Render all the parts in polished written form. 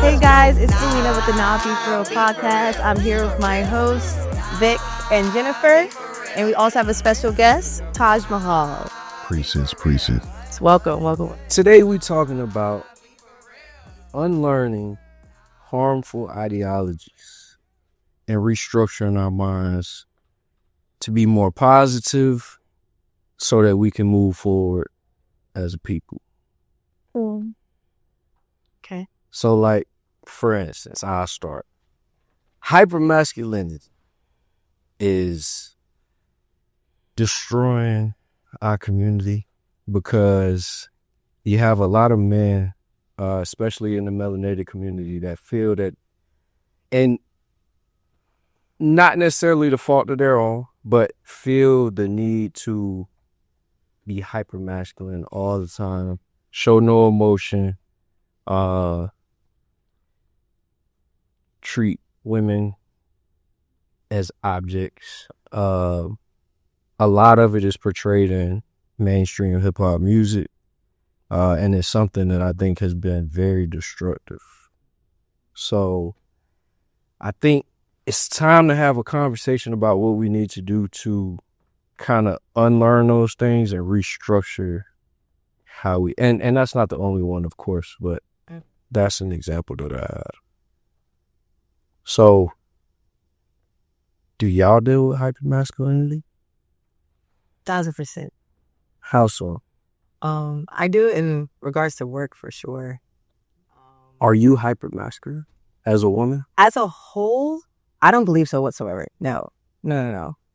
Hey guys, it's Selena with the Not Be For Real podcast. I'm here with my hosts, Vic and Jennifer, and we also have a special guest, Taj Mahal. Appreciate. Welcome. Today we're talking about unlearning harmful ideologies and restructuring our minds to be more positive so that we can move forward as a people. Okay. So like, for instance, I'll start. Hypermasculinity is destroying our community because you have a lot of men, especially in the melanated community, that feel that, and not necessarily the fault of their own, but feel the need to be hypermasculine all the time, show no emotion, treat women as objects. A lot of it is portrayed in mainstream hip hop music, and it's something that I think has been very destructive. So I think it's time to have a conversation about what we need to do to kind of unlearn those things and restructure how we, and that's not the only one, of course, but that's an example that I have. So, do y'all deal with hypermasculinity? 1,000%. How so? I do it in regards to work for sure. Are you hypermasculine as a woman? As a whole, I don't believe so whatsoever. No.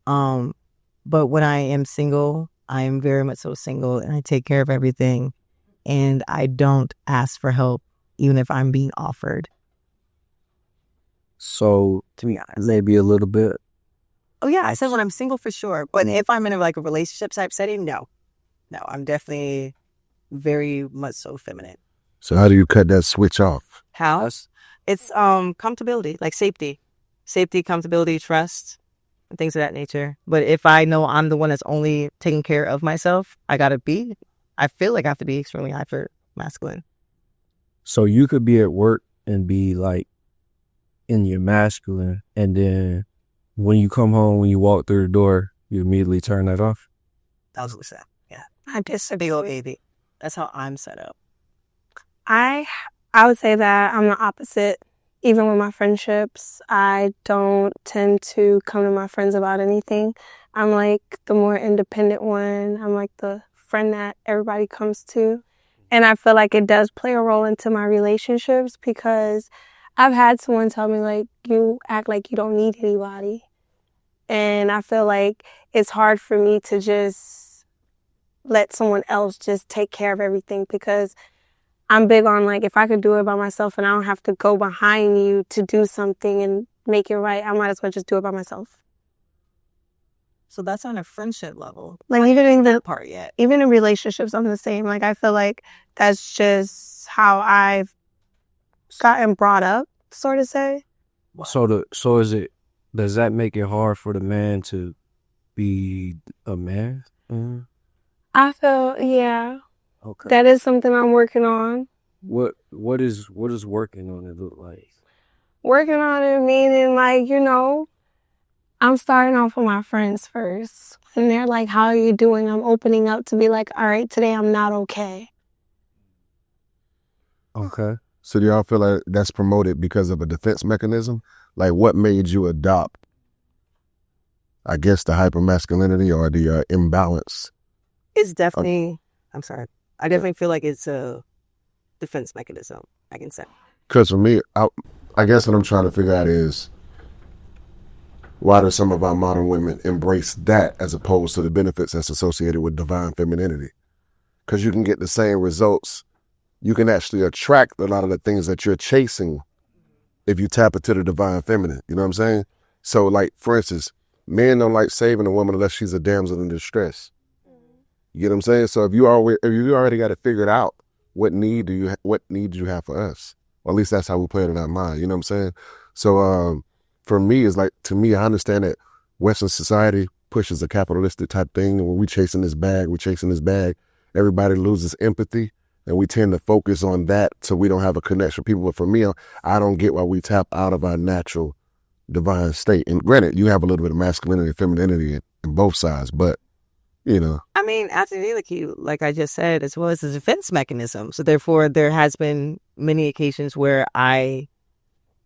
But when I am single, I am very much so single, and I take care of everything, and I don't ask for help even if I'm being offered. So, to be honest, maybe a little bit. Oh yeah, I said when I'm single for sure. But if I'm in a relationship type setting, no, I'm definitely very much so feminine. So how do you cut that switch off? How? It's comfortability, like safety, comfortability, trust, and things of that nature. But if I know I'm the one that's only taking care of myself, I feel like I have to be extremely hyper masculine. So you could be at work and be like in your masculine, and then when you come home, when you walk through the door, you immediately turn that off? 1,000%. Yeah. I'm just a big old baby. That's how I'm set up. I would say that I'm the opposite. Even with my friendships, I don't tend to come to my friends about anything. I'm like the more independent one. I'm like the friend that everybody comes to. And I feel like it does play a role into my relationships because I've had someone tell me, like, you act like you don't need anybody. And I feel like it's hard for me to just let someone else just take care of everything because I'm big on, like, if I could do it by myself and I don't have to go behind you to do something and make it right, I might as well just do it by myself. So that's on a friendship level. Like, even in the part yet. Even in relationships, I'm the same. Like, I feel like that's just how I've gotten brought up, sort of say. So does that make it hard for the man to be a man? Mm-hmm. I feel, yeah. Okay. That is something I'm working on. What is working on it look like? Working on it meaning, like, I'm starting off with my friends first. And they're like, how are you doing? I'm opening up to be like, all right, today I'm not okay. Okay. So do y'all feel like that's promoted because of a defense mechanism? Like, what made you adopt, I guess, the hypermasculinity or the imbalance? It's definitely, I definitely feel like it's a defense mechanism, I can say. Because for me, I guess what I'm trying to figure out is, why do some of our modern women embrace that as opposed to the benefits that's associated with divine femininity? Because you can get the same results. You can actually attract a lot of the things that you're chasing if you tap into the divine feminine. You know what I'm saying? So, like, for instance, men don't like saving a woman unless she's a damsel in distress. You get what I'm saying? So if you already got it figured out, what need do you have for us? Or at least that's how we play it in our mind. You know what I'm saying? So for me, it's like, to me, I understand that Western society pushes a capitalistic type thing. And when we're chasing this bag, everybody loses empathy. and we tend to focus on that so we don't have a connection with people. But for me, I don't get why we tap out of our natural divine state. And granted, you have a little bit of masculinity and femininity in both sides, but I mean, absolutely, like I just said, as well as a defense mechanism. So therefore, there has been many occasions where I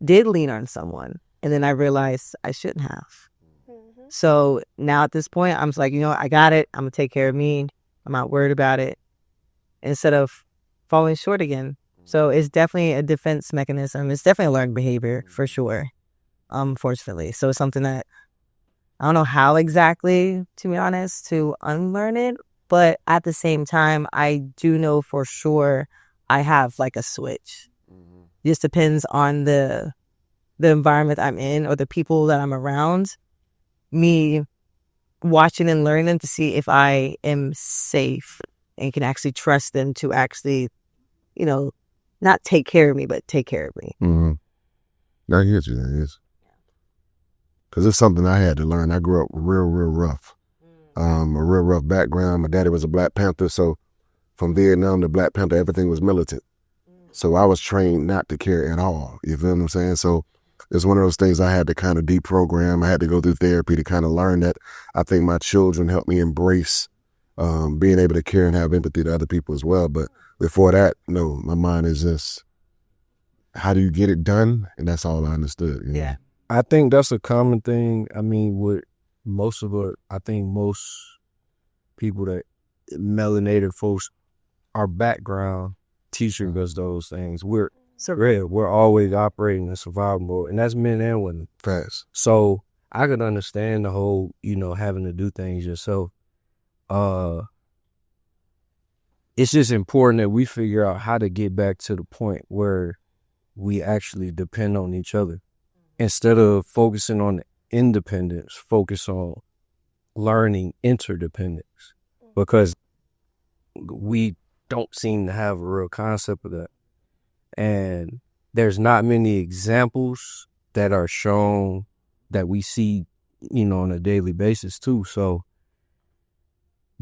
did lean on someone, and then I realized I shouldn't have. So now at this point, I'm just like, I got it. I'm gonna take care of me. I'm not worried about it. Instead of falling short again. So it's definitely a defense mechanism. It's definitely a learned behavior for sure. Fortunately, so it's something that I don't know how exactly, to be honest, to unlearn it. But at the same time, I do know for sure I have like a switch. Just depends on the environment I'm in or the people that I'm around. Me watching and learning to see if I am safe and can actually trust them to actually, not take care of me, but take care of me. I get you. That is. Because it's something I had to learn. I grew up real rough. A real rough background. My daddy was a Black Panther, so from Vietnam to Black Panther, everything was militant. So I was trained not to care at all. You feel what I'm saying? So it's one of those things I had to kind of deprogram. I had to go through therapy to kind of learn that. I think my children helped me embrace being able to care and have empathy to other people as well. But before that, no, my mind is just, how do you get it done? And that's all I understood. Yeah. I think that's a common thing. I mean, with most people that melanated folks, our background teaching us those things. We're always operating in survival mode, and that's men and women. Fast. So I could understand the whole, having to do things yourself. It's just important that we figure out how to get back to the point where we actually depend on each other. Instead of focusing on independence, focus on learning interdependence, because we don't seem to have a real concept of that. And there's not many examples that are shown that we see, on a daily basis too. So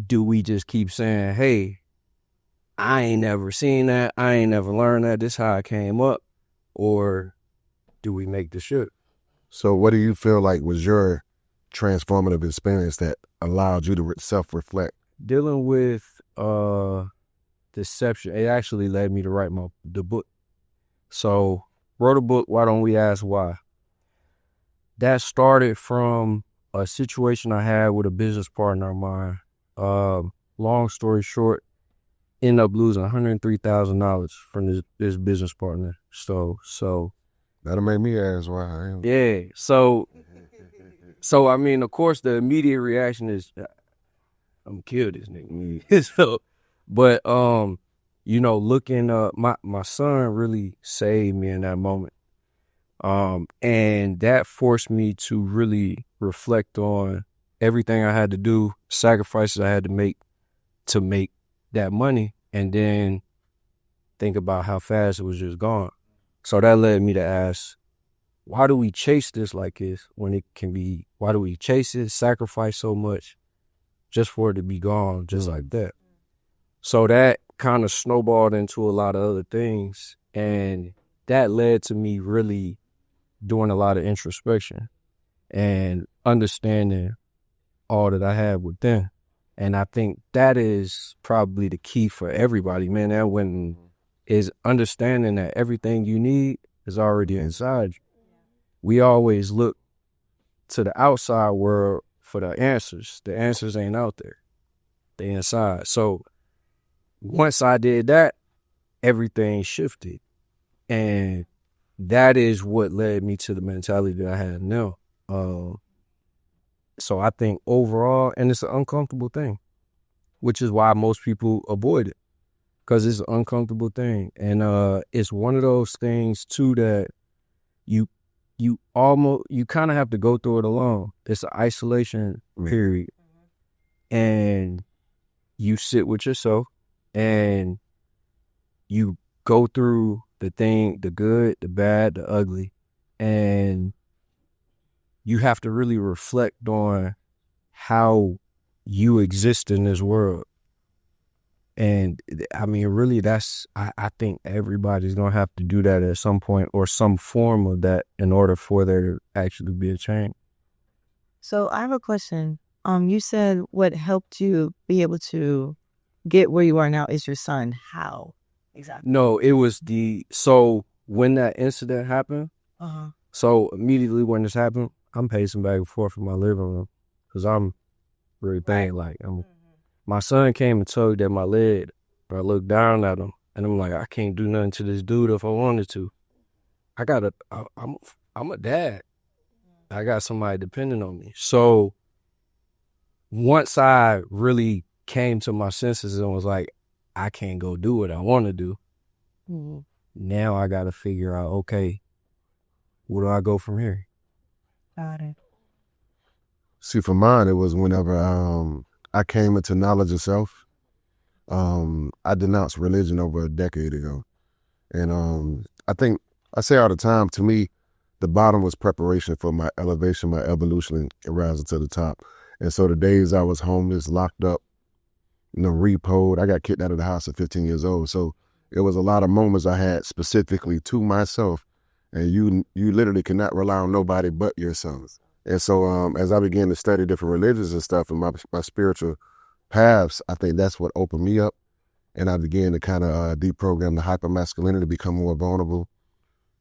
do we just keep saying, hey, I ain't never seen that, I ain't never learned that, this is how I came up? Or do we make the shift? So what do you feel like was your transformative experience that allowed you to self-reflect? Dealing with deception, it actually led me to write the book. So wrote a book, Why Don't We Ask Why? That started from a situation I had with a business partner of mine. Long story short, ended up losing $103,000 from this business partner. So That'll make me ask why. Yeah. So I mean, of course, the immediate reaction is, I'm gonna kill this nigga. But looking my son really saved me in that moment. And that forced me to really reflect on everything I had to do, sacrifices I had to make that money, and then think about how fast it was just gone. So that led me to ask, why do we chase this like this when it can be, why do we chase it, sacrifice so much just for it to be gone just like that? So that kind of snowballed into a lot of other things, and that led to me really doing a lot of introspection and understanding all that I have within. And I think that is probably the key for everybody, man. That when is understanding that everything you need is already inside you. We always look to the outside world for the answers. The answers ain't out there. They inside. So once I did that, everything shifted. And that is what led me to the mentality that I have now. So I think overall, and it's an uncomfortable thing, which is why most people avoid it, because it's an uncomfortable thing. And it's one of those things too that you kind of have to go through it alone. It's an isolation period. And you sit with yourself and you go through the good, the bad, the ugly, and you have to really reflect on how you exist in this world. And I mean, really, I think everybody's going to have to do that at some point, or some form of that, in order for there to actually be a change. So I have a question. You said what helped you be able to get where you are now is your son. How exactly? No, it was so when that incident happened, so immediately when this happened, I'm pacing back and forth in my living room because I'm really thinking like, my son came and told that my leg, but I looked down at him and I'm like, I can't do nothing to this dude if I wanted to. I'm a dad. I got somebody depending on me. So once I really came to my senses and was like, I can't go do what I want to do. Now I got to figure out, okay, where do I go from here? Got it. See, for mine, it was whenever I came into knowledge of self. I denounced religion over a decade ago. And I think, I say all the time, to me, the bottom was preparation for my elevation, my evolution, and rising to the top. And so the days I was homeless, locked up, repoed, I got kicked out of the house at 15 years old. So it was a lot of moments I had specifically to myself. And you literally cannot rely on nobody but yourself. And so as I began to study different religions and stuff and my spiritual paths, I think that's what opened me up. And I began to kind of deprogram the hypermasculinity, become more vulnerable,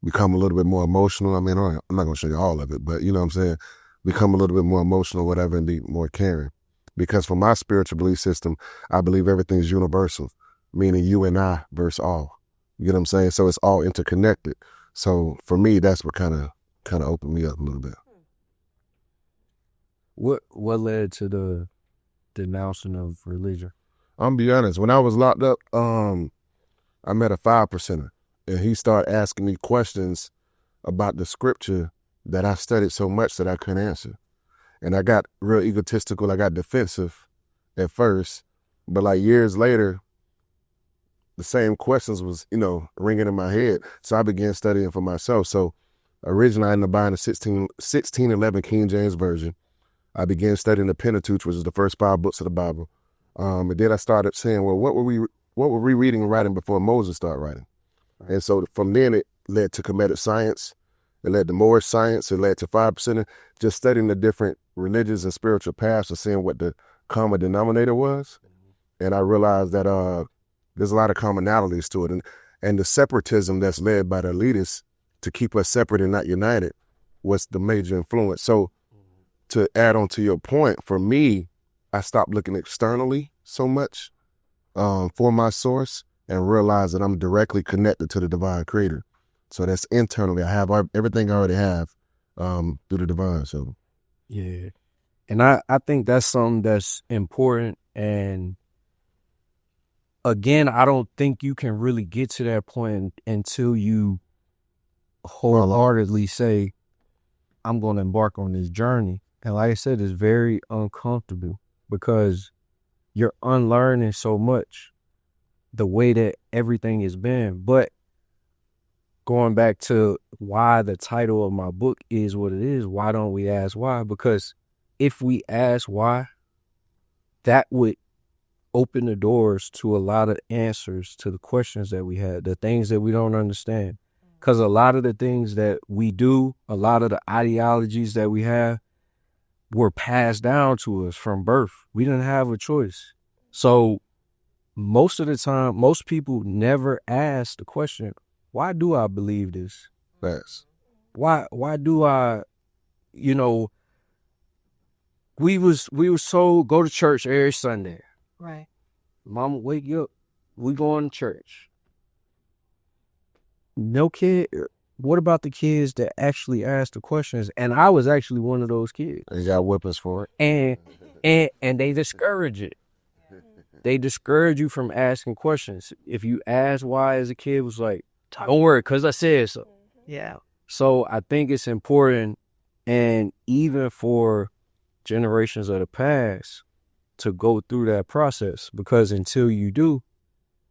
become a little bit more emotional. I mean, I'm not going to show you all of it, but you know what I'm saying? Become a little bit more emotional, whatever, and be more caring. Because for my spiritual belief system, I believe everything's universal, meaning you and I versus all. You know what I'm saying? So it's all interconnected. So for me, that's what kind of opened me up a little bit. What led to the denouncing of religion? I'm be honest, when I was locked up, I met a 5%er, and he started asking me questions about the scripture that I studied so much that I couldn't answer. And I got real egotistical, I got defensive at first, but like years later, the same questions was, ringing in my head. So I began studying for myself. So originally I ended up buying a 1611 King James Version. I began studying the Pentateuch, which is the first 5 books of the Bible. And then I started saying, well, what were we reading and writing before Moses started writing? And so from then it led to comedic science. It led to Moorish science. It led to 5%, just studying the different religious and spiritual paths and seeing what the common denominator was. And I realized that there's a lot of commonalities to it. And the separatism that's led by the elitists to keep us separate and not united was the major influence. So to add on to your point, for me, I stopped looking externally so much for my source and realized that I'm directly connected to the divine creator. So that's internally. I have everything I already have through the divine. So yeah. And I think that's something that's important. And again, I don't think you can really get to that point until you wholeheartedly say, I'm going to embark on this journey. And like I said, it's very uncomfortable because you're unlearning so much the way that everything has been. But going back to why the title of my book is what it is, why don't we ask why? Because if we ask why, that would open the doors to a lot of answers to the questions that we had, the things that we don't understand. Because a lot of the things that we do, a lot of the ideologies that we have were passed down to us from birth. We didn't have a choice. So most of the time, most people never ask the question, why do I believe this? Yes. Why do I, we was so go to church every Sunday. Right. Mama, wake you up. We going to church. No kid. What about the kids that actually ask the questions? And I was actually one of those kids. They got weapons for it. And they discourage it. They discourage you from asking questions. If you ask why as a kid, it was like, don't worry, because I said so. Yeah. So I think it's important, and even for generations of the past, to go through that process, because until you do,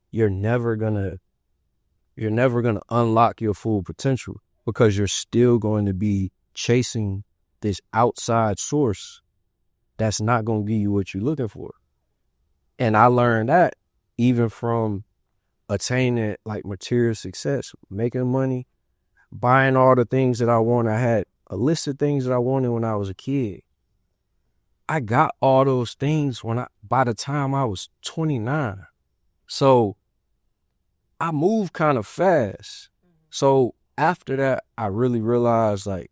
you're never gonna unlock your full potential, because you're still going to be chasing this outside source that's not going to give you what you're looking for. And I learned that even from attaining like material success, making money, buying all the things that I want. I had a list of things that I wanted when I was a kid. I got all those things by the time I was 29. So I moved kind of fast. So after that, I really realized like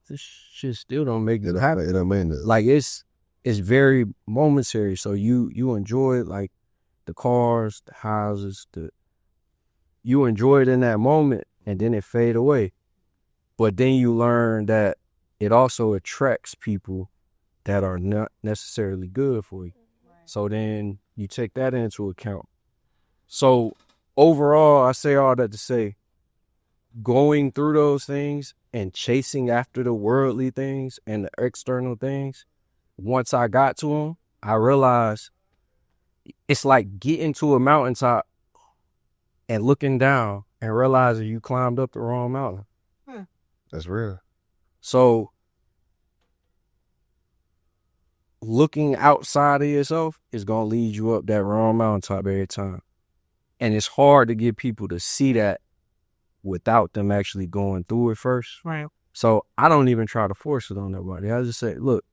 this shit still don't make it happen. It don't mean that. Like it's very momentary. So you enjoy like the cars, the houses, you enjoy it in that moment and then it fade away. But then you learn that it also attracts people that are not necessarily good for you. So then you take that into account. So overall, I say all that to say, going through those things and chasing after the worldly things and the external things, once I got to them, I realized it's like getting to a mountaintop and looking down and realizing you climbed up the wrong mountain. That's real. So looking outside of yourself is going to lead you up that wrong mountaintop every time. And it's hard to get people to see that without them actually going through it first. Right. So I don't even try to force it on nobody. I just say, look,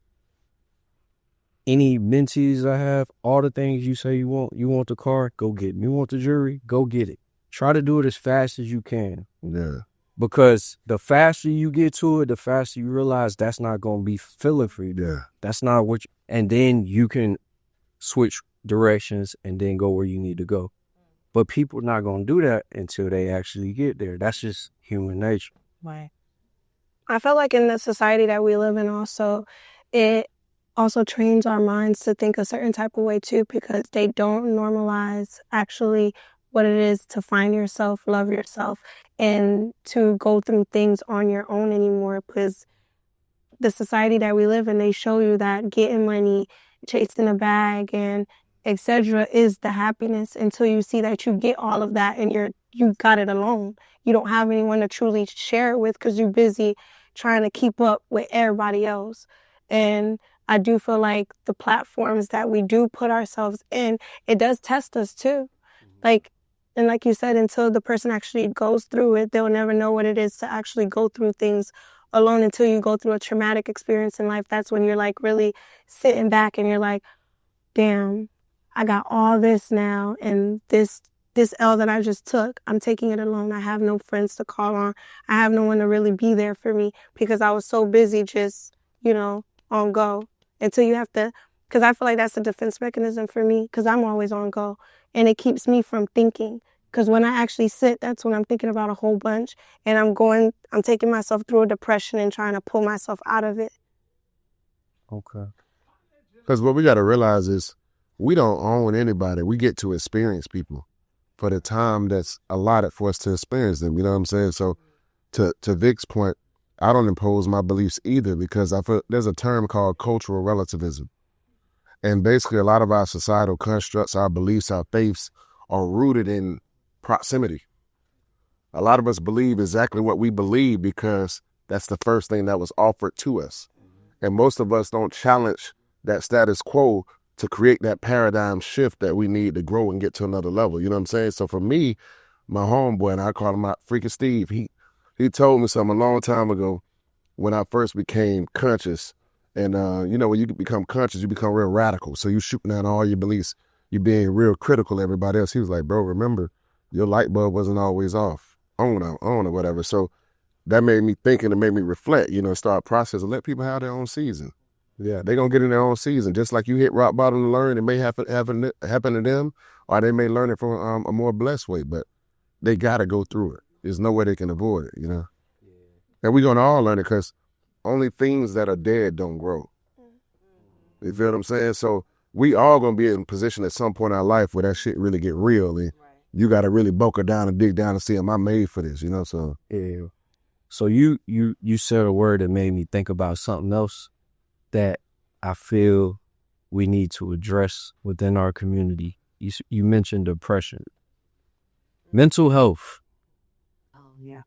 any mentees I have, all the things you say you want the car, go get it. You want the jewelry, go get it. Try to do it as fast as you can. Yeah. Because the faster you get to it, the faster you realize that's not going to be filling for you. Yeah. That's not what and then you can switch directions and then go where you need to go. But people are not going to do that until they actually get there. That's just human nature. Right. I feel like in the society that we live in also, it also trains our minds to think a certain type of way too, because they don't normalize actually what it is to find yourself, love yourself, and to go through things on your own anymore. Because the society that we live in, they show you that getting money, chasing a bag, and etc. is the happiness until you see that you get all of that and you got it alone. You don't have anyone to truly share it with because you're busy trying to keep up with everybody else. And I do feel like the platforms that we do put ourselves in, it does test us too. Like you said, until the person actually goes through it, they'll never know what it is to actually go through things alone until you go through a traumatic experience in life. That's when you're like really sitting back and you're like, damn, I got all this now, and this L that I just took, I'm taking it alone. I have no friends to call on. I have no one to really be there for me because I was so busy just, on go. Until you have to, because I feel like that's a defense mechanism for me because I'm always on go. And it keeps me from thinking. Because when I actually sit, that's when I'm thinking about a whole bunch. And I'm taking myself through a depression and trying to pull myself out of it. Okay. Because what we got to realize is we don't own anybody. We get to experience people for the time that's allotted for us to experience them. You know what I'm saying? So to Vic's point, I don't impose my beliefs either because I feel there's a term called cultural relativism. And basically a lot of our societal constructs, our beliefs, our faiths are rooted in proximity. A lot of us believe exactly what we believe because that's the first thing that was offered to us. And most of us don't challenge that status quo to create that paradigm shift that we need to grow and get to another level. You know what I'm saying? So for me, my homeboy, and I call him out Freaking Steve, he told me something a long time ago when I first became conscious. And, when you become conscious, you become real radical. So you shooting down all your beliefs. You being real critical of everybody else. He was like, bro, remember, your light bulb wasn't always off, on or whatever. So that made me think and it made me reflect, start processing. Let people have their own season. Yeah, they're going to get in their own season. Just like you hit rock bottom to learn, it may happen to them, or they may learn it from a more blessed way, but they got to go through it. There's no way they can avoid it, Yeah. And we're going to all learn it because only things that are dead don't grow. You feel what I'm saying? So we all going to be in a position at some point in our life where that shit really get real. And you got to really bunker down and dig down and see, am I made for this? So. Yeah. So you said a word that made me think about something else that I feel we need to address within our community. You mentioned depression. Mental health. Oh, yeah.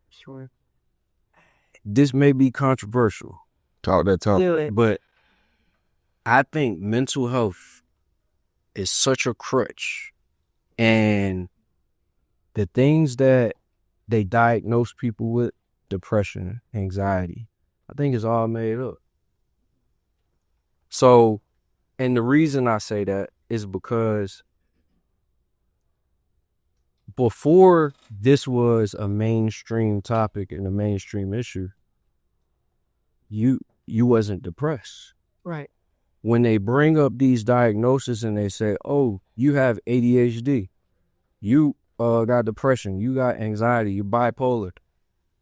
Sure. This may be controversial. Talk that talk. Do it. But I think mental health is such a crutch. And the things that they diagnose people with, depression, anxiety, I think it's all made up. So, and the reason I say that is because before this was a mainstream topic and a mainstream issue, you wasn't depressed. Right. When they bring up these diagnoses and they say, oh, you have ADHD, you got depression, you got anxiety, you're bipolar,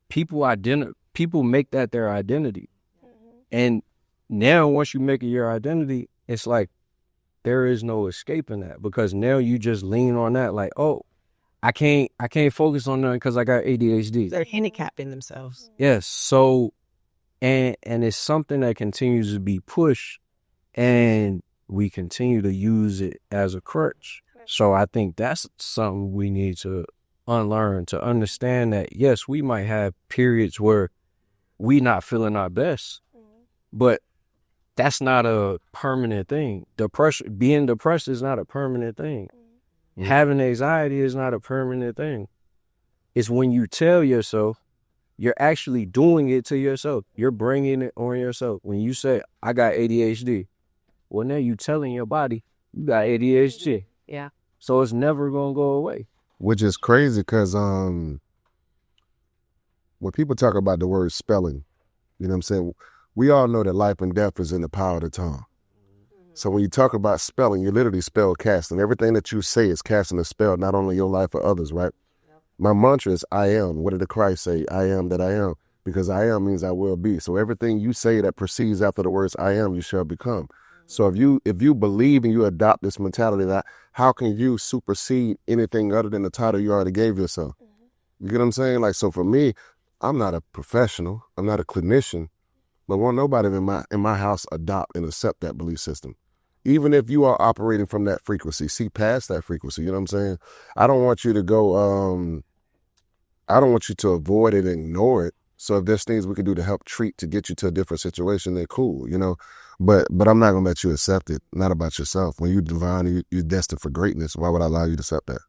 people make that their identity. And now once you make it your identity, it's like there is no escaping that, because now you just lean on that like, oh, I can't focus on that because I got ADHD. They're handicapping themselves. Yes. So, and it's something that continues to be pushed, and we continue to use it as a crutch. So I think that's something we need to unlearn, to understand that, yes, we might have periods where we not feeling our best, but that's not a permanent thing. Being depressed is not a permanent thing. Having anxiety is not a permanent thing. It's when you tell yourself, you're actually doing it to yourself. You're bringing it on yourself. When you say, I got ADHD, well, now you telling your body, you got ADHD. Yeah. So it's never going to go away. Which is crazy because when people talk about the word spelling, you know what I'm saying? We all know that life and death is in the power of the tongue. So when you talk about spelling, you literally spell casting. Everything that you say is casting a spell, not only your life or others, right? Yep. My mantra is I am. What did the Christ say? I am that I am. Because I am means I will be. So everything you say that proceeds after the words I am, you shall become. So if you believe and you adopt this mentality, that how can you supersede anything other than the title you already gave yourself? You get what I'm saying? Like, so for me, I'm not a professional. I'm not a clinician. But won't nobody in my house adopt and accept that belief system. Even if you are operating from that frequency, see past that frequency. You know what I'm saying? I don't want you to go, I don't want you to avoid it and ignore it. So if there's things we can do to help treat, to get you to a different situation, then cool, you know. But I'm not going to let you accept it, not about yourself. When you're divine and you're destined for greatness, why would I allow you to accept that?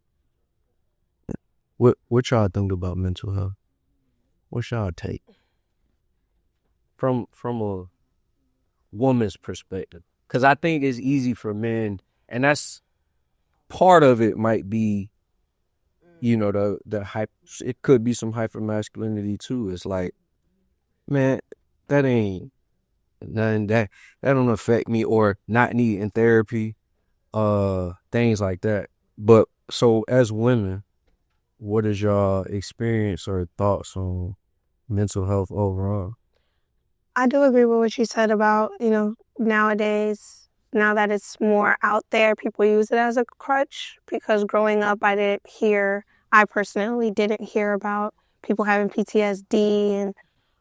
What y'all think about mental health? What's y'all take? From a woman's perspective. Because I think it's easy for men, and that's part of it might be, you know, it could be some hypermasculinity too. It's like, man, that ain't nothing, that don't affect me, or not needing therapy, things like that. But so as women, what is y'all experience or thoughts on mental health overall? I do agree with what you said about, nowadays, now that it's more out there, people use it as a crutch, because growing up, I personally didn't hear about people having PTSD and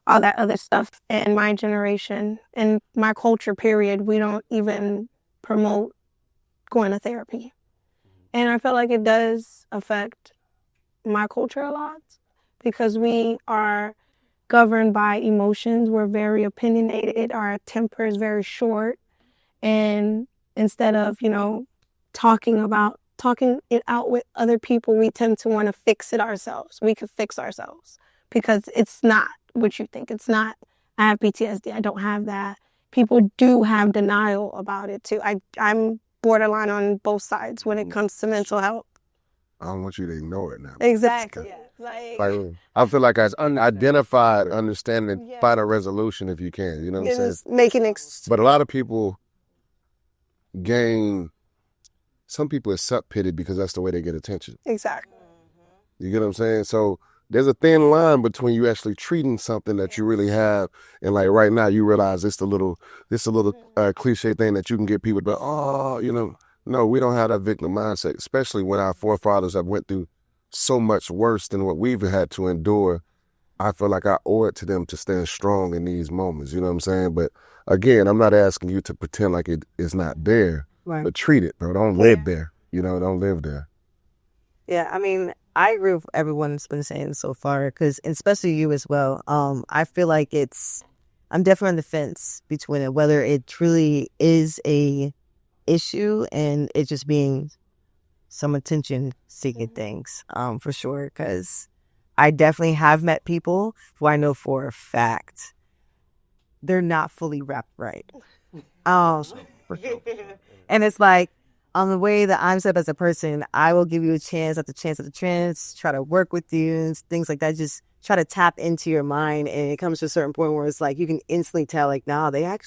all that other stuff in my generation. In my culture, period, we don't even promote going to therapy. And I feel like it does affect my culture a lot, because we are governed by emotions. We're very opinionated. Our temper is very short. And instead of, talking it out with other people, we tend to want to fix it ourselves. We could fix ourselves, because it's not what you think. It's not, I have PTSD, I don't have that. People do have denial about it too. I'm borderline on both sides when it comes to mental health. I don't want you to ignore it now. Exactly. Yeah. Like, I feel like as unidentified, understanding, find a resolution if you can. You know what I'm saying? But a lot of people some people accept pity because that's the way they get attention. Exactly. You get what I'm saying? So there's a thin line between you actually treating something that you really have, and like right now you realize it's a little cliche thing that you can get people to, no, we don't have that victim mindset, especially when our forefathers have went through so much worse than what we've had to endure. I feel like I owe it to them to stand strong in these moments. You know what I'm saying? But again, I'm not asking you to pretend like it is not there, right, but treat it, bro. Don't live there. Don't live there. Yeah, I mean, I agree with everyone's been saying so far, because especially you as well. I feel like I'm definitely on the fence between it, whether it truly is a issue, and it just being some attention seeking things, for sure. Because I definitely have met people who I know for a fact they're not fully wrapped right. And it's like, on the way that I'm set up as a person, I will give you a chance after chance after chance, try to work with you and things like that. Just try to tap into your mind, and it comes to a certain point where it's like you can instantly tell, like, nah, they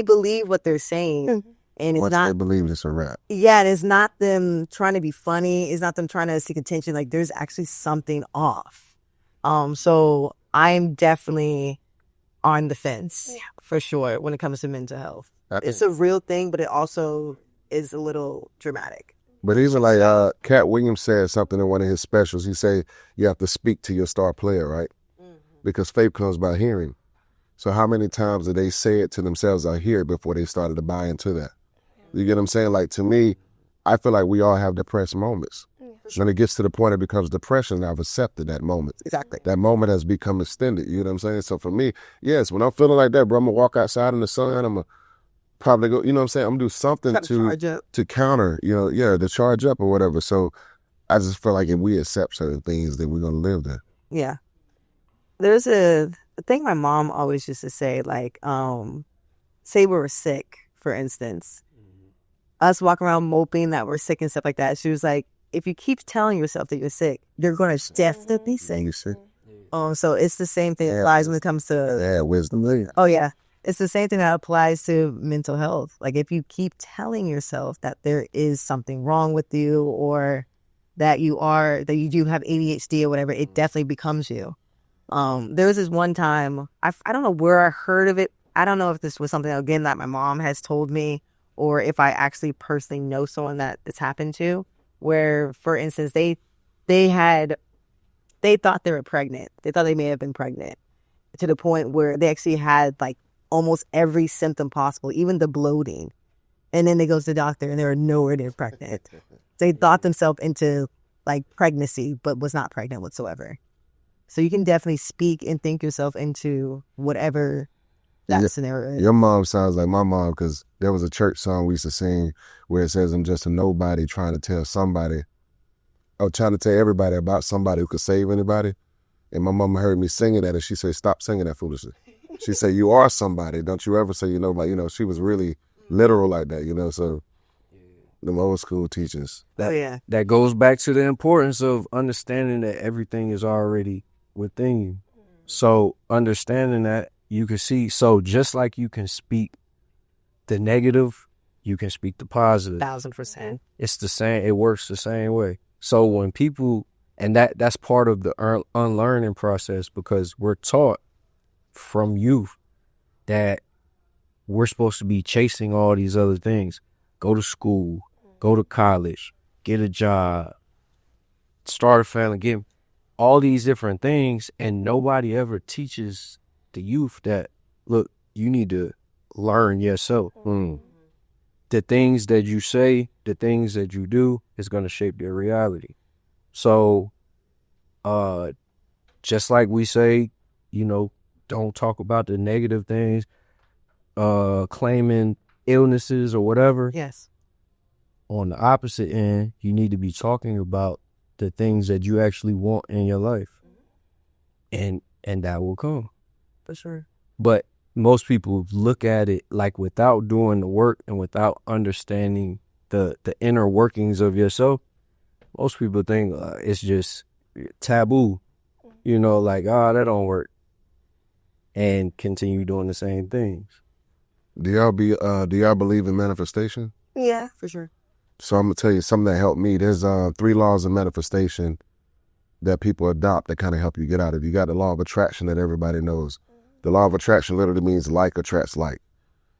believe what they're saying, and it's Once not. they believe it's a rap. Yeah, and it's not them trying to be funny. It's not them trying to seek attention. Like, there's actually something off. So I'm definitely on the fence for sure when it comes to mental health. It's a real thing, but it also is a little dramatic. But even like Cat Williams said something in one of his specials. He said you have to speak to your star player, right? Because faith comes by hearing. So how many times did they say it to themselves or hear it before they started to buy into that? You get what I'm saying? Like, to me, I feel like we all have depressed moments. When it gets to the point it becomes depression, I've accepted that moment. Exactly. That moment has become extended. You know what I'm saying? So for me, yes, when I'm feeling like that, bro, I'm going to walk outside in the sun. I'm going to probably go, you know what I'm saying? I'm going to do something to counter, to charge up or whatever. So I just feel like if we accept certain things, then we're going to live there. Yeah. There's a thing my mom always used to say, like, say we were sick, for instance. Us walking around moping that we're sick and stuff like that. She was like, if you keep telling yourself that you're sick, you're going to definitely be sick. So it's the same thing that applies when it comes to wisdom. Oh, yeah. It's the same thing that applies to mental health. Like, if you keep telling yourself that there is something wrong with you, or that you do have ADHD or whatever, it definitely becomes you. There was this one time, I don't know where I heard of it. I don't know if this was something, again, that my mom has told me, or if I actually personally know someone that it's happened to, where, for instance, they thought they were pregnant. They thought they may have been pregnant, to the point where they actually had, like, almost every symptom possible, even the bloating. And then they go to the doctor and they were nowhere near pregnant. They thought themselves into, like, pregnancy, but was not pregnant whatsoever. So you can definitely speak and think yourself into whatever that scenario is. Your mom sounds like my mom, because there was a church song we used to sing where it says, I'm just a nobody trying to tell somebody, or trying to tell everybody about somebody who could save anybody. And my mama heard me singing that, and she said, stop singing that foolishness. She said, you are somebody. Don't you ever say you're nobody. She was really literal like that, so them old school teachers. That goes back to the importance of understanding that everything is already within you. So understanding that, you can see, so just like you can speak the negative, you can speak the positive. 1000%. It's the same. It works the same way. So when people, and that's part of the unlearning process, because we're taught from youth that we're supposed to be chasing all these other things. Go to school, go to college, get a job, start a family, get all these different things, and nobody ever teaches the youth that, look, you need to learn yourself. The things that you say, the things that you do is going to shape your reality. So just like we say, don't talk about the negative things, claiming illnesses or whatever. Yes. On the opposite end, you need to be talking about the things that you actually want in your life. And that will come. For sure. But most people look at it like, without doing the work and without understanding the inner workings of yourself, most people think it's just taboo, like, that don't work, and continue doing the same things. Do y'all believe in manifestation? Yeah. For sure. So I'm gonna tell you something that helped me. There's 3 laws of manifestation that people adopt that kind of help you get out of it. You got the law of attraction that everybody knows. The law of attraction literally means like attracts like.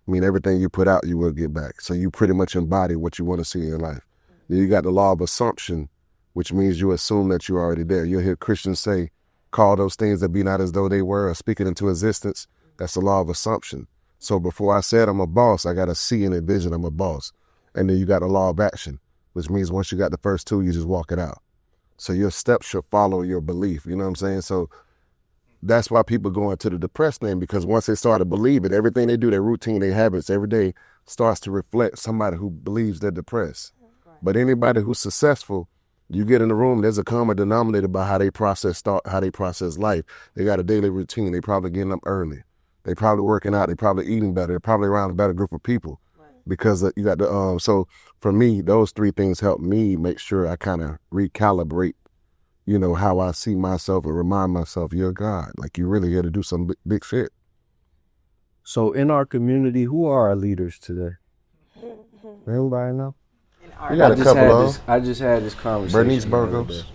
I mean, everything you put out, you will get back. So you pretty much embody what you want to see in your life. Then you got the law of assumption, which means you assume that you're already there. You'll hear Christians say, call those things that be not as though they were, or speak it into existence. That's the law of assumption. So before I said I'm a boss, I got to see and envision I'm a boss. And then you got the law of action, which means once you got the first 2, you just walk it out. So your steps should follow your belief. You know what I'm saying? So that's why people go into the depressed thing, because once they start to believe it, everything they do, their routine, their habits every day starts to reflect somebody who believes they're depressed. Right. But anybody who's successful, you get in the room, there's a common denominator about how they process thought, how they process life. They got a daily routine. They probably getting up early. They probably working out. They probably eating better. They're probably around a better group of people. Right. Because you got the, so for me, those three things help me make sure I kind of recalibrate, you know, how I see myself and remind myself, you're God. Like, you really here to do some big shit. So in our community, who are our leaders today? Everybody know? We got a couple of. I just had this conversation. Bernice Burgos.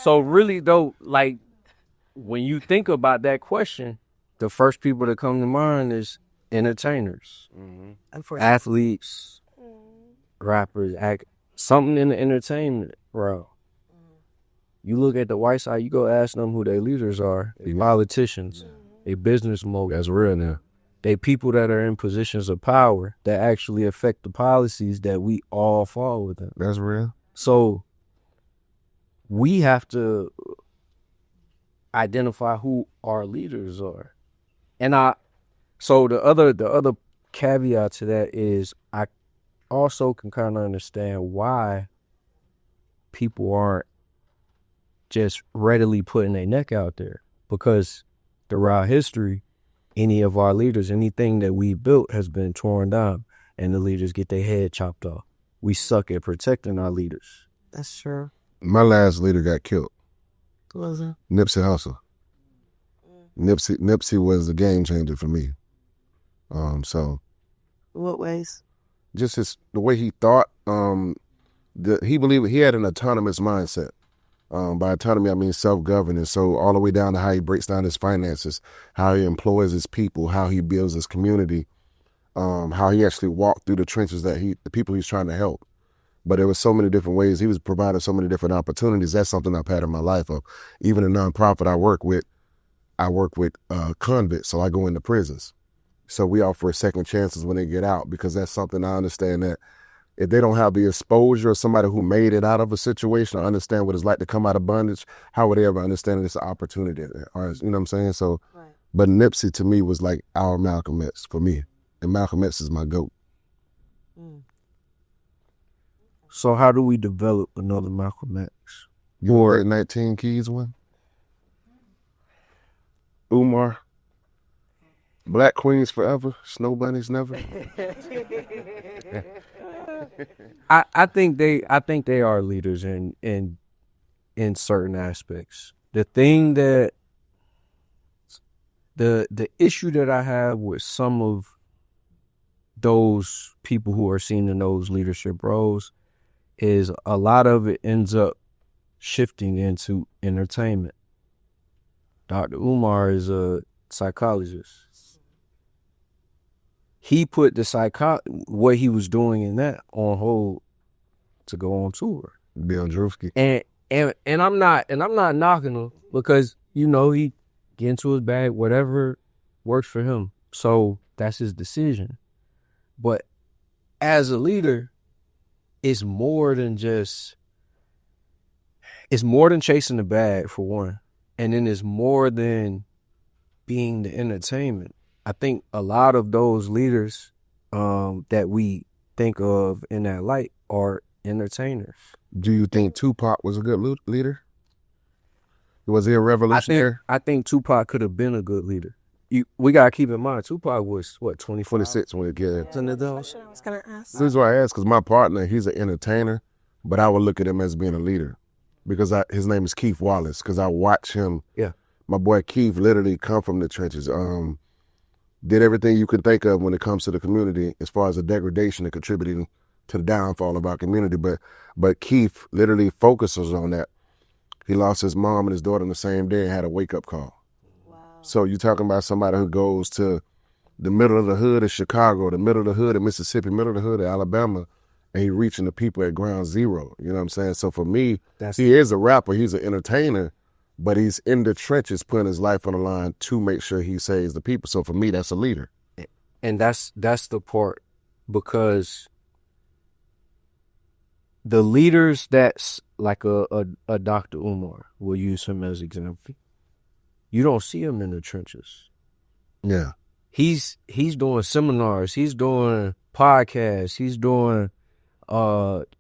So really though, like, when you think about that question, the first people that come to mind is entertainers, athletes, rappers, something in the entertainment realm. You look at the white side, you go ask them who their leaders are. They politicians, they business moguls. That's real now. They people that are in positions of power that actually affect the policies that we all fall within. That's real. So we have to identify who our leaders are. And so the other caveat to that is I also can kind of understand why people aren't just readily putting their neck out there, because throughout history, any of our leaders, anything that we built has been torn down and the leaders get their head chopped off. We suck at protecting our leaders. That's true. My last leader got killed. Who was it? Nipsey Hussle. Nipsey was a game changer for me. So. What ways? Just the way he thought. He believed he had an autonomous mindset. By autonomy, I mean self-governance. So all the way down to how he breaks down his finances, how he employs his people, how he builds his community, how he actually walked through the trenches the people he's trying to help. But there was so many different ways. He was providing so many different opportunities. That's something I've had in my life. Even a nonprofit I work with convicts, so I go into prisons. So we offer second chances when they get out, because that's something I understand, that if they don't have the exposure of somebody who made it out of a situation or understand what it's like to come out of bondage, how would they ever understand it's an opportunity? Or, you know what I'm saying? So, right. But Nipsey to me was like our Malcolm X for me. And Malcolm X is my GOAT. So how do we develop another Malcolm X? You want that 19 Keys one? Umar. Black Queens forever, Snow Bunnies never. I think they are leaders in certain aspects. The thing that the issue that I have with some of those people who are seen in those leadership roles is a lot of it ends up shifting into entertainment. Dr. Umar is a psychologist. He put what he was doing in that on hold to go on tour. Bill Drewski. And I'm not knocking him, because, you know, he get into his bag, whatever works for him. So that's his decision. But as a leader, it's more than chasing the bag, for one. And then it's more than being the entertainment. I think a lot of those leaders that we think of in that light are entertainers. Do you think Tupac was a good leader? Was he a revolutionary? I think Tupac could have been a good leader. We got to keep in mind, Tupac was, 26 when he got into those? I was going to ask. This is why I asked, because my partner, he's an entertainer, but I would look at him as being a leader, because his name is Keith Wallace, because I watch him. Yeah. My boy Keith literally come from the trenches. Did everything you could think of when it comes to the community as far as the degradation and contributing to the downfall of our community. But Keith literally focuses on that. He lost his mom and his daughter on the same day and had a wake-up call. Wow. So you're talking about somebody who goes to the middle of the hood of Chicago, the middle of the hood of Mississippi, middle of the hood of Alabama, and he reaching the people at ground zero. You know what I'm saying? So for me, he is a rapper, he's an entertainer, but he's in the trenches putting his life on the line to make sure he saves the people. So for me, that's a leader. And that's the part, because the leaders that like a Dr. Umar. We'll use him as example. You don't see him in the trenches. Yeah. He's doing seminars. He's doing podcasts.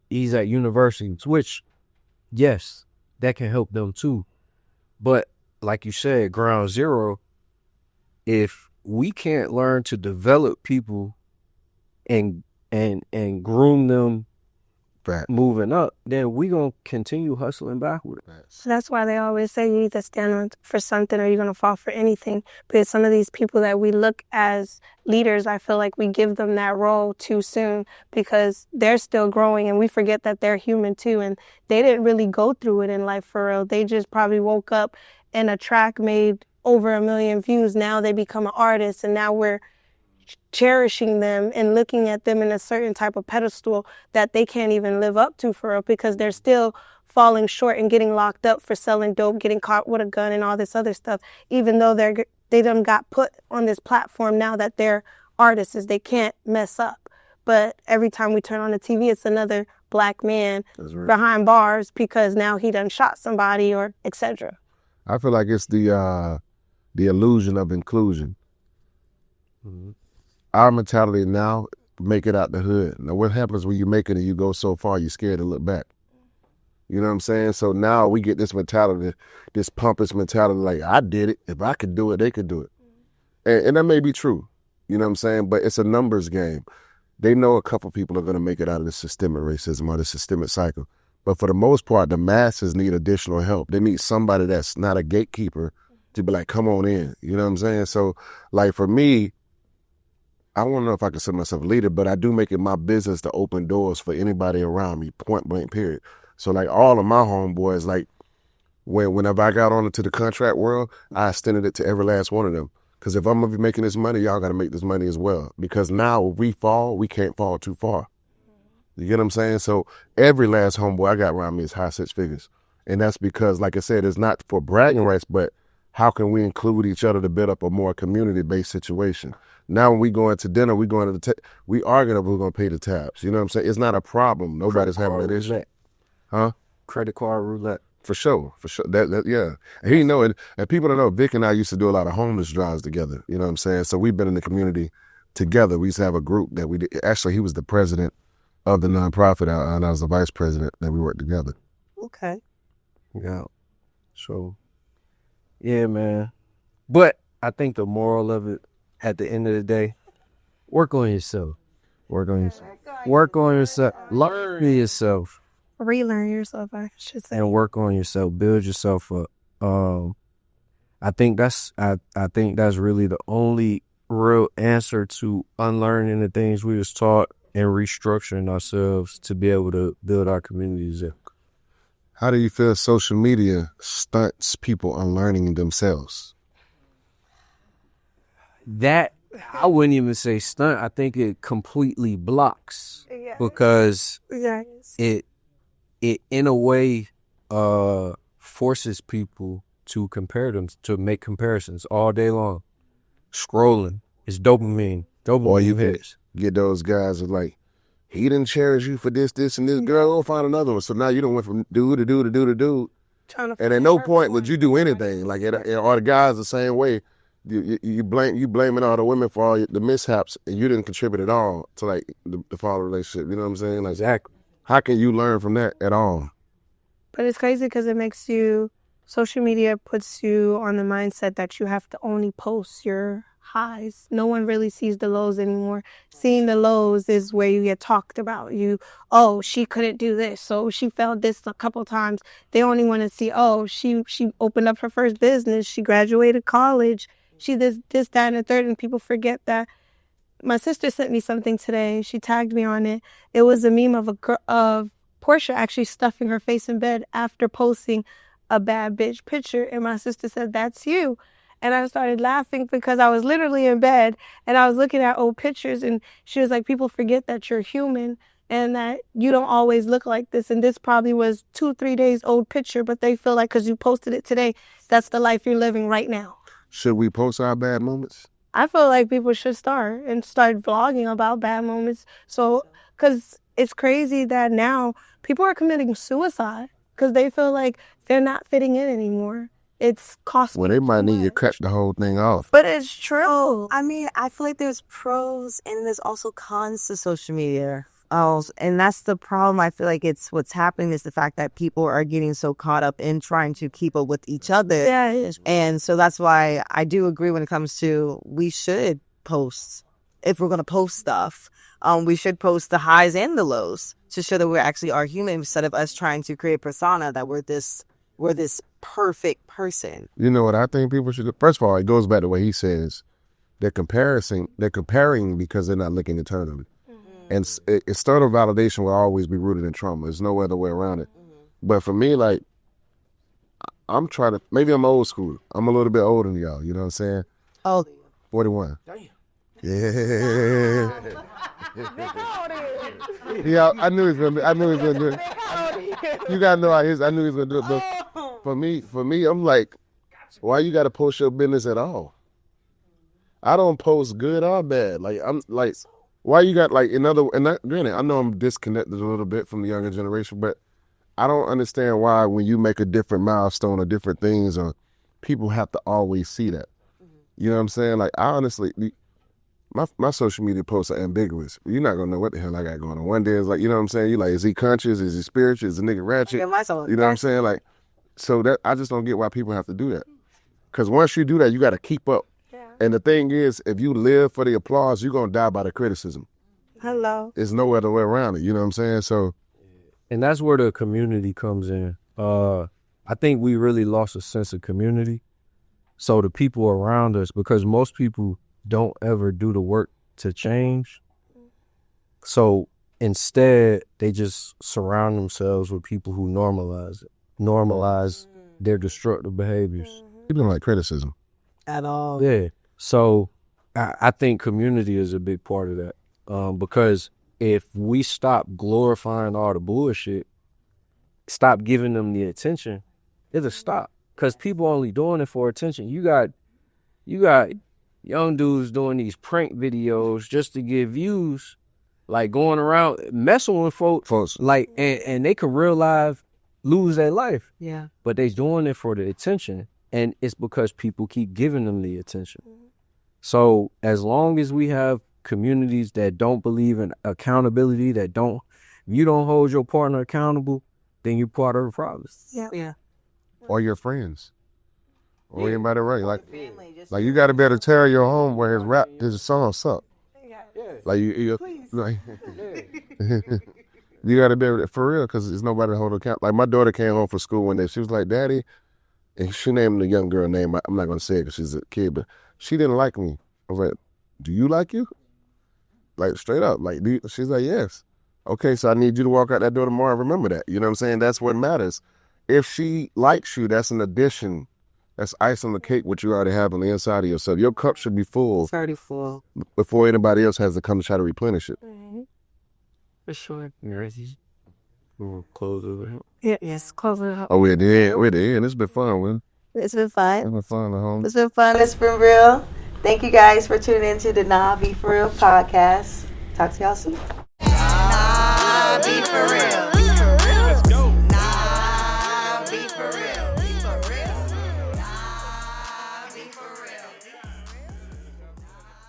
He's at universities, which, yes, that can help them too. But like you said, ground zero, if we can't learn to develop people and groom them moving up, then we gonna continue hustling backward. That's why they always say you either stand for something or you're going to fall for anything. Because some of these people that we look as leaders, I feel like we give them that role too soon because they're still growing and we forget that they're human too. And they didn't really go through it in life for real. They just probably woke up and a track made over 1 million views. Now they become an artist and now we're cherishing them and looking at them in a certain type of pedestal that they can't even live up to for real because they're still falling short and getting locked up for selling dope, getting caught with a gun and all this other stuff, even though they done got put on this platform now that they're artists, they can't mess up. But every time we turn on the TV, it's another black man behind bars because now he done shot somebody or etc. I feel like it's the illusion of inclusion. Mm-hmm. Our mentality now, make it out the hood. Now, what happens when you make it and you go so far, you're scared to look back? You know what I'm saying? So now we get this mentality, this pompous mentality, like, I did it. If I could do it, they could do it. And that may be true. You know what I'm saying? But it's a numbers game. They know a couple people are going to make it out of the systemic racism or the systemic cycle. But for the most part, the masses need additional help. They need somebody that's not a gatekeeper to be like, come on in. You know what I'm saying? So, like, for me, I don't know if I consider myself a leader, but I do make it my business to open doors for anybody around me, point blank, period. So, like, all of my homeboys, like, whenever I got on into the contract world, I extended it to every last one of them. Because if I'm going to be making this money, y'all got to make this money as well. Because now if we fall, we can't fall too far. You get what I'm saying? So every last homeboy I got around me is high six figures. And that's because, like I said, it's not for bragging rights, but how can we include each other to build up a more community-based situation? Now when we go into dinner, we arguing over who's going to pay the tabs. You know what I'm saying? It's not a problem. Nobody's having that issue. Huh? Credit card roulette. For sure. Yeah. And he know it. And people don't know, Vic and I used to do a lot of homeless drives together. You know what I'm saying? So we've been in the community together. We used to have a group that we did. Actually, he was the president of the nonprofit, and I was the vice president, and we worked together. Okay. Yeah. So, yeah, man. But I think the moral of it, at the end of the day, work on yourself. Work on yourself. Work on yourself. Learn yourself. Relearn yourself, I should say. And work on yourself. Build yourself up. I think that's really the only real answer to unlearning the things we was taught and restructuring ourselves to be able to build our communities up. How do you feel social media stunts people unlearning themselves? That, I wouldn't even say stunt. I think it completely blocks. Yes. Because Yes. it in a way forces people to compare them, to make comparisons all day long. Scrolling is dopamine. Or you hits. Get those guys that like, he didn't cherish you for this, and this. Girl, go find another one. So now you done went from dude to dude to dude to dude. And at no point would you do anything. Like, or the guys the same way. You blaming all the women for all the mishaps, and you didn't contribute at all to like the father relationship. You know what I'm saying? Like, Exactly. How can you learn from that at all? But it's crazy because it makes you, social media puts you on the mindset that you have to only post your highs. No one really sees the lows anymore. Seeing the lows is where you get talked about. She couldn't do this, so she failed this a couple times. They only want to see, she opened up her first business, she graduated college, she this, that, and the third, and people forget that. My sister sent me something today. She tagged me on it. It was a meme of Portia actually stuffing her face in bed after posting a bad bitch picture. And my sister said, "That's you." And I started laughing because I was literally in bed and I was looking at old pictures. And she was like, people forget that you're human and that you don't always look like this. And this probably was 2-3 days old picture, but they feel like because you posted it today, that's the life you're living right now. Should we post our bad moments? I feel like people should start vlogging about bad moments. So, because it's crazy that now people are committing suicide. because they feel like they're not fitting in anymore. It's costing. Well, they might too need to much. cut the whole thing off. But it's true. I mean, I feel like there's pros and there's also cons to social media. And that's the problem. I feel like it's what's happening is the fact that people are getting so caught up in trying to keep up with each other. Yeah, it is. And so that's why I do agree when it comes to we should post. If we're going to post stuff, we should post the highs and the lows to show that we actually are human instead of us trying to create a persona that we're this perfect person. You know what I think people should do? First of all, it goes back to what he says. They're comparing because they're not looking internally. And external validation will always be rooted in trauma. There's no other way around it. But for me, like, I'm trying to, maybe I'm old school. I'm a little bit older than y'all, you know what I'm saying? How old are you? 41. Yeah. Yeah, I knew he was gonna do it. You gotta know how it is. I knew he was gonna do it. But for me, I'm like, why you gotta post your business at all? I don't post good or bad. Like, I'm like, why you got like granted, I know I'm disconnected a little bit from the younger generation, but I don't understand why when you make a different milestone or different things, or people have to always see that. You know what I'm saying? Like, I honestly, my social media posts are ambiguous. You're not gonna know what the hell I got going on. One day it's like, you know what I'm saying? You like, is he conscious? Is he spiritual? Is the nigga ratchet? You know what I'm saying? Like, so that I just don't get why people have to do that. Because once you do that, you got to keep up. And the thing is, if you live for the applause, you're going to die by the criticism. Hello. There's no other way around it. You know what I'm saying? So, and that's where the community comes in. I think we really lost a sense of community. So the people around us, because most people don't ever do the work to change. So instead, they just surround themselves with people who normalize their destructive behaviors. people don't like criticism. At all. Yeah. So I think community is a big part of that. Because if we stop glorifying all the bullshit, stop giving them the attention, it'll stop. Because people only doing it for attention. You got young dudes doing these prank videos just to get views, like going around messing with folks. Like, and they could real life lose their life. Yeah. But they doing it for the attention. And it's because people keep giving them the attention. So as long as we have communities that don't believe in accountability, if you don't hold your partner accountable, then you're part of the problem. Yeah. Or your friends. Or anybody right. Like you got to be able to tell your home where his song suck. Like you like, you got to be able to, for real, because there's nobody to hold account. Like my daughter came home from school one day. She was like, "Daddy," and she named the young girl name. I'm not going to say it because she's a kid, but she didn't like me. I was like, "Do you like you?" Like straight up. Like, she's like, "Yes." Okay, so I need you to walk out that door tomorrow and remember that. You know what I'm saying? That's what matters. If she likes you, that's an addition. That's ice on the cake, what you already have on the inside of yourself. Your cup should be full. It's already full. Before anybody else has to come to try to replenish it. For sure. We'll close over here. Yeah, yes, close it up. Oh, we're there. It's been fun, man. It's been fun. It's been fun, home. It's been fun. It's been real. Thank you guys for tuning into the Nah Be For Real podcast. Talk to y'all soon. Nah Be For Real.